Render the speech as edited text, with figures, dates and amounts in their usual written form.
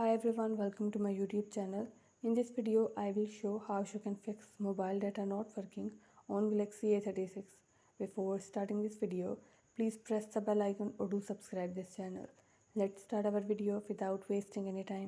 Hi everyone, welcome to my YouTube channel. In this video, I will show how you can fix mobile data not working on Galaxy A36. Before starting this video, please press the bell icon or do subscribe this channel. Let's start our video without wasting any time.